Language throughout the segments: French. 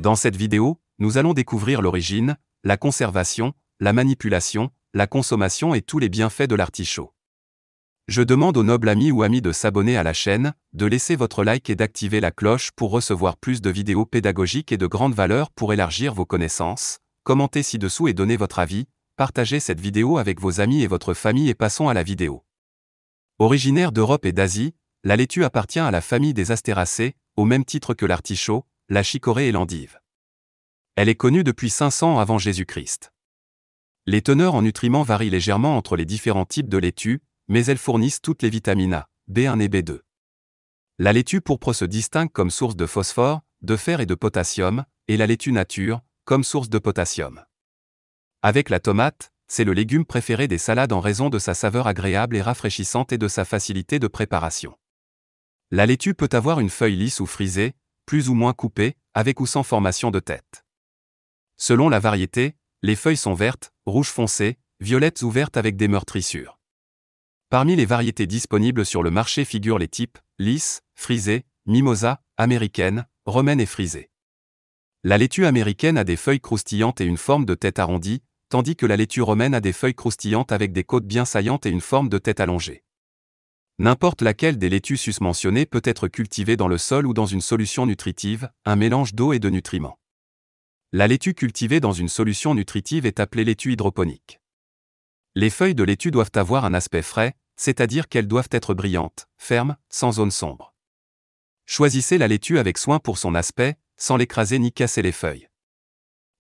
Dans cette vidéo, nous allons découvrir l'origine, la conservation, la manipulation, la consommation et tous les bienfaits de l'artichaut. Je demande aux nobles amis ou amis de s'abonner à la chaîne, de laisser votre like et d'activer la cloche pour recevoir plus de vidéos pédagogiques et de grande valeur pour élargir vos connaissances. Commentez ci-dessous et donnez votre avis, partagez cette vidéo avec vos amis et votre famille et passons à la vidéo. Originaire d'Europe et d'Asie, la laitue appartient à la famille des astéracées, au même titre que l'artichaut, la chicorée et l'endive. Elle est connue depuis 500 avant Jésus-Christ. Les teneurs en nutriments varient légèrement entre les différents types de laitue, mais elles fournissent toutes les vitamines A, B1 et B2. La laitue pourpre se distingue comme source de phosphore, de fer et de potassium, et la laitue nature, comme source de potassium. Avec la tomate, c'est le légume préféré des salades en raison de sa saveur agréable et rafraîchissante et de sa facilité de préparation. La laitue peut avoir une feuille lisse ou frisée, plus ou moins coupée, avec ou sans formation de tête. Selon la variété, les feuilles sont vertes, rouges foncées, violettes ou vertes avec des meurtrissures. Parmi les variétés disponibles sur le marché figurent les types lisse, frisée, mimosa, américaine, romaine et frisée. La laitue américaine a des feuilles croustillantes et une forme de tête arrondie, tandis que la laitue romaine a des feuilles croustillantes avec des côtes bien saillantes et une forme de tête allongée. N'importe laquelle des laitues susmentionnées peut être cultivée dans le sol ou dans une solution nutritive, un mélange d'eau et de nutriments. La laitue cultivée dans une solution nutritive est appelée laitue hydroponique. Les feuilles de laitue doivent avoir un aspect frais, c'est-à-dire qu'elles doivent être brillantes, fermes, sans zone sombre. Choisissez la laitue avec soin pour son aspect, sans l'écraser ni casser les feuilles.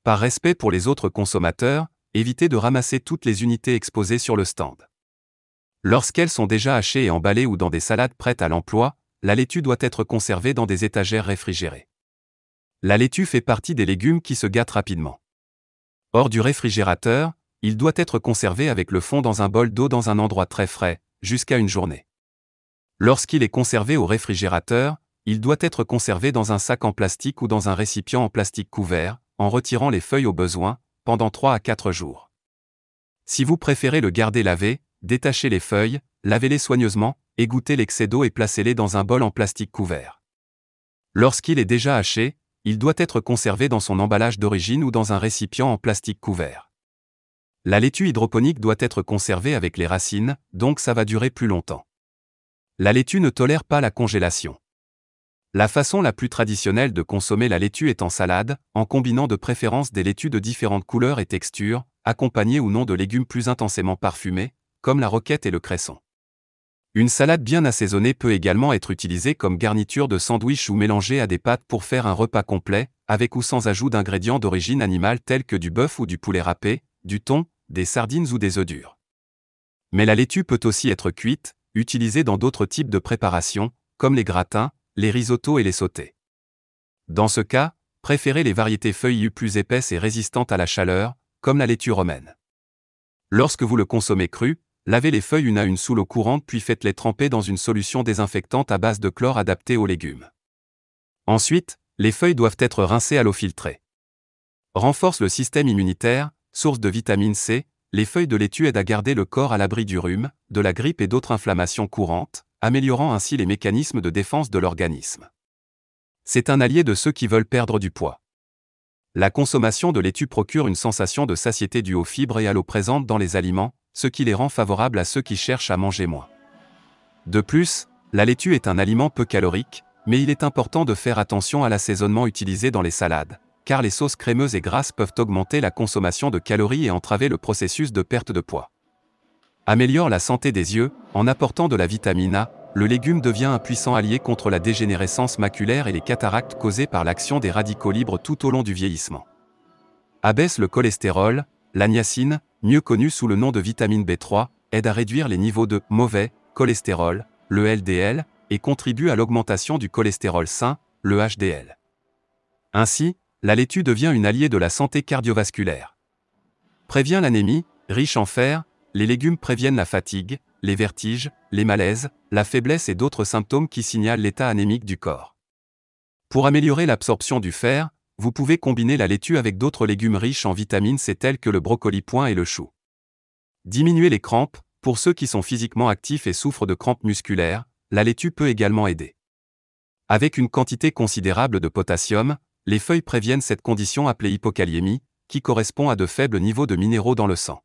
Par respect pour les autres consommateurs, évitez de ramasser toutes les unités exposées sur le stand. Lorsqu'elles sont déjà hachées et emballées ou dans des salades prêtes à l'emploi, la laitue doit être conservée dans des étagères réfrigérées. La laitue fait partie des légumes qui se gâtent rapidement. Hors du réfrigérateur, il doit être conservé avec le fond dans un bol d'eau dans un endroit très frais, jusqu'à une journée. Lorsqu'il est conservé au réfrigérateur, il doit être conservé dans un sac en plastique ou dans un récipient en plastique couvert, en retirant les feuilles au besoin, pendant 3 à 4 jours. Si vous préférez le garder lavé, détachez les feuilles, lavez-les soigneusement, égouttez l'excès d'eau et placez-les dans un bol en plastique couvert. Lorsqu'il est déjà haché, il doit être conservé dans son emballage d'origine ou dans un récipient en plastique couvert. La laitue hydroponique doit être conservée avec les racines, donc ça va durer plus longtemps. La laitue ne tolère pas la congélation. La façon la plus traditionnelle de consommer la laitue est en salade, en combinant de préférence des laitues de différentes couleurs et textures, accompagnées ou non de légumes plus intensément parfumés, comme la roquette et le cresson. Une salade bien assaisonnée peut également être utilisée comme garniture de sandwich ou mélangée à des pâtes pour faire un repas complet, avec ou sans ajout d'ingrédients d'origine animale tels que du bœuf ou du poulet râpé, du thon, des sardines ou des œufs durs. Mais la laitue peut aussi être cuite, utilisée dans d'autres types de préparations, comme les gratins, les risottos et les sautés. Dans ce cas, préférez les variétés feuillues plus épaisses et résistantes à la chaleur, comme la laitue romaine. Lorsque vous le consommez cru, lavez les feuilles une à une sous l'eau courante puis faites-les tremper dans une solution désinfectante à base de chlore adaptée aux légumes. Ensuite, les feuilles doivent être rincées à l'eau filtrée. Renforce le système immunitaire, source de vitamine C, les feuilles de laitue aident à garder le corps à l'abri du rhume, de la grippe et d'autres inflammations courantes, améliorant ainsi les mécanismes de défense de l'organisme. C'est un allié de ceux qui veulent perdre du poids. La consommation de laitue procure une sensation de satiété due aux fibres et à l'eau présente dans les aliments, ce qui les rend favorables à ceux qui cherchent à manger moins. De plus, la laitue est un aliment peu calorique, mais il est important de faire attention à l'assaisonnement utilisé dans les salades, car les sauces crémeuses et grasses peuvent augmenter la consommation de calories et entraver le processus de perte de poids. Améliore la santé des yeux, en apportant de la vitamine A, le légume devient un puissant allié contre la dégénérescence maculaire et les cataractes causées par l'action des radicaux libres tout au long du vieillissement. Abaisse le cholestérol, la niacine, mieux connue sous le nom de vitamine B3, aide à réduire les niveaux de mauvais cholestérol, le LDL, et contribue à l'augmentation du cholestérol sain, le HDL. Ainsi, la laitue devient une alliée de la santé cardiovasculaire. Prévient l'anémie, riche en fer, les légumes préviennent la fatigue, les vertiges, les malaises, la faiblesse et d'autres symptômes qui signalent l'état anémique du corps. Pour améliorer l'absorption du fer, vous pouvez combiner la laitue avec d'autres légumes riches en vitamine C tels que le brocoli point et le chou. Diminuer les crampes, pour ceux qui sont physiquement actifs et souffrent de crampes musculaires, la laitue peut également aider. Avec une quantité considérable de potassium, Les feuilles préviennent cette condition appelée hypokaliémie, qui correspond à de faibles niveaux de minéraux dans le sang.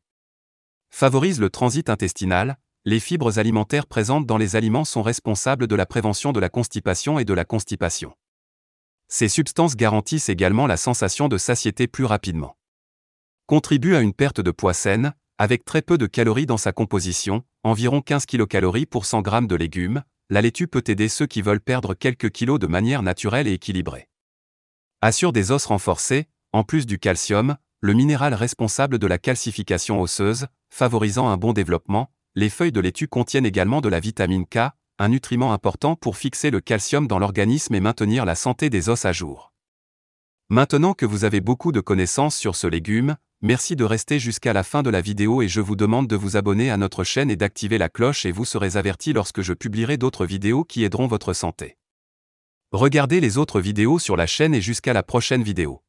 Favorisent le transit intestinal. Les fibres alimentaires présentes dans les aliments sont responsables de la prévention de la constipation et de la constipation. Ces substances garantissent également la sensation de satiété plus rapidement. Contribuent à une perte de poids saine, avec très peu de calories dans sa composition, environ 15 kcal pour 100 g de légumes. La laitue peut aider ceux qui veulent perdre quelques kilos de manière naturelle et équilibrée. Assure des os renforcés, en plus du calcium, le minéral responsable de la calcification osseuse, favorisant un bon développement. Les feuilles de laitue contiennent également de la vitamine K, un nutriment important pour fixer le calcium dans l'organisme et maintenir la santé des os à jour. Maintenant que vous avez beaucoup de connaissances sur ce légume, merci de rester jusqu'à la fin de la vidéo et je vous demande de vous abonner à notre chaîne et d'activer la cloche et vous serez avertis lorsque je publierai d'autres vidéos qui aideront votre santé. Regardez les autres vidéos sur la chaîne et jusqu'à la prochaine vidéo.